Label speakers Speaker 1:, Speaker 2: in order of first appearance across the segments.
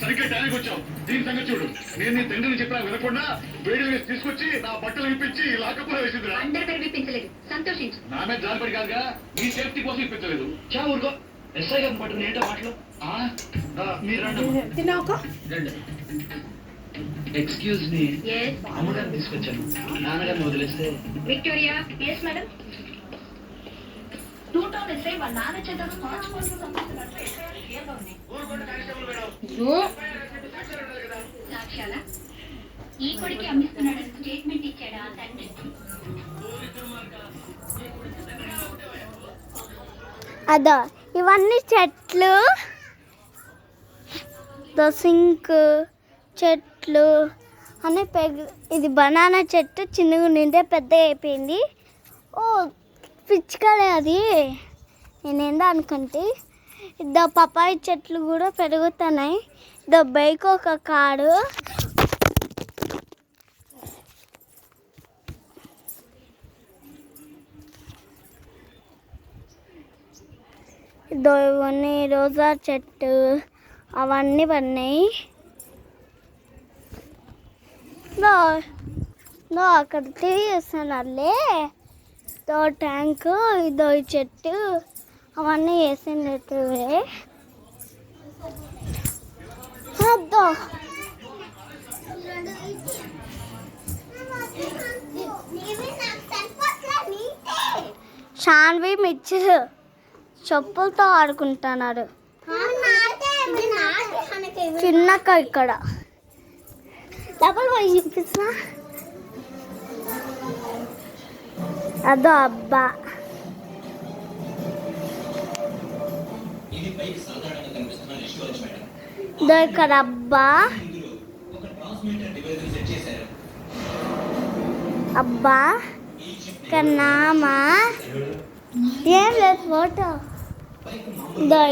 Speaker 1: సరిగ్గా టైంకి వచ్చావు. దీని సంగతి చూడు. నేను నీ తండ్రిని చెప్పినా వినకుండా వేడి వేసి తీసుకొచ్చి నా బట్టలు విప్పించి లాకప్లో వేసిందిరా.
Speaker 2: సంతోషించు.
Speaker 1: నా మీద జాలిపడి కాదుగా, నీ సేఫ్టీ కోసం ఇప్పించలేదు. చా ఊరుకో. ఎస్ఐ గారిని పట్టుకుని ఏంటో మాటలు. మీరు రండి. ఎక్స్క్యూజ్ మీ, అమ్మగారిని తీసుకొచ్చాను. నాన్నగారిని వదిలేస్తే.
Speaker 2: Victoria. Yes madam. Two town SI వాళ్ళ నాన్న చేత సాక్ష్యాల ఈ కొడుకి అమ్మిస్తున్నాడు స్టేట్మెంట్ ఇచ్చాడా తండ్రి.
Speaker 3: అదో ఇవన్నీ చెట్లు, సింక్ చెట్లు అని ఇది బనానా చెట్టు చిన్నగా నిండే పెద్ద అయిపోయింది. ఓ పిచ్చుకలే అది, నేనేందో అనుకుంటే. ఇద్దో పపాయి చెట్లు కూడా పెరుగుతున్నాయి. ఇద్దో బైక్ ఒక కారు. ఇద్దో ఇవన్నీ రోజా చెట్టు అవన్నీ పడినాయి. అక్కడ తీస్తున్నారులే. ఇదో ట్యాంకు, ఇదో ఈ చెట్టు అవన్నీ వేసినట్టువే. అద్దో షాన్వి మిర్చి చెప్పులతో ఆడుకుంటున్నాడు. చిన్నక్క ఇక్కడ డబల్ పోయి చూపిస్తా. అదో అబ్బా, ఇక్కడ అబ్బా అబ్బా కన్నామా ఏం లేదు ఫోటో.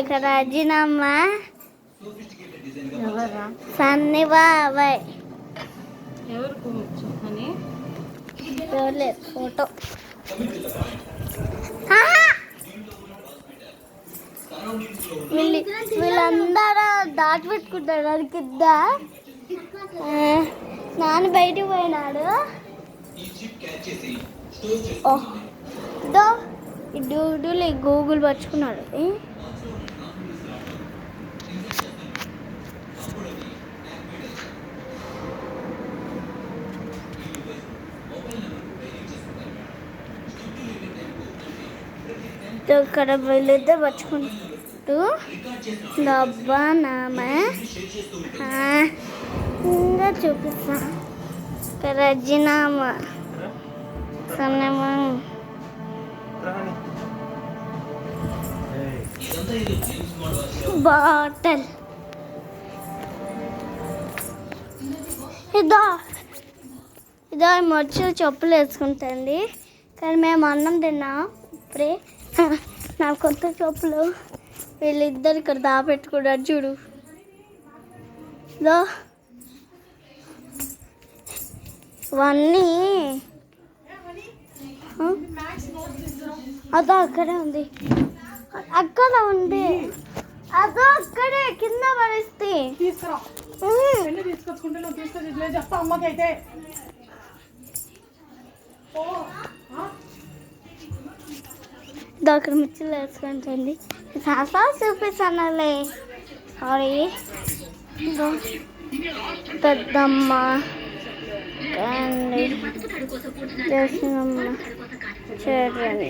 Speaker 3: ఇక్కడ అజినమ్మ సన్ని బాబాయ్ లేదు ఫోటో. వీళ్ళందరూ దాటి పెట్టుకుంటారు. అది కింద నాన్న బయటికి పోయినాడు. డూడులు గూగుల్ పరుచుకున్నాడు. ఇక్కడ వీళ్ళిద్దరు పరుచుకుంటూ డబ్బా నామా ఇంకా చూపిస్తా. ఇక్కడ రజినామా సన్నమా బాటల్. ఇదో మొచ్చు చెప్పులు వేసుకుంటుంది. కానీ మేము అన్నం తిన్నాం ఇప్పుడే. నా కొత్త చెప్పులు వీళ్ళిద్దరు ఇక్కడ దాపెట్టుకున్నారు చూడు. ఇవన్నీ అదో అక్కడే ఉంది, అక్కడ ఉంది. అదో అక్కడే కింద పడిస్తే అక్కడ మిర్చిలు వేసుకుంటుంది. సాసా చూపిస్తానులే. సారీ. పెద్దమ్మ చేసినమ్మ చేరండి.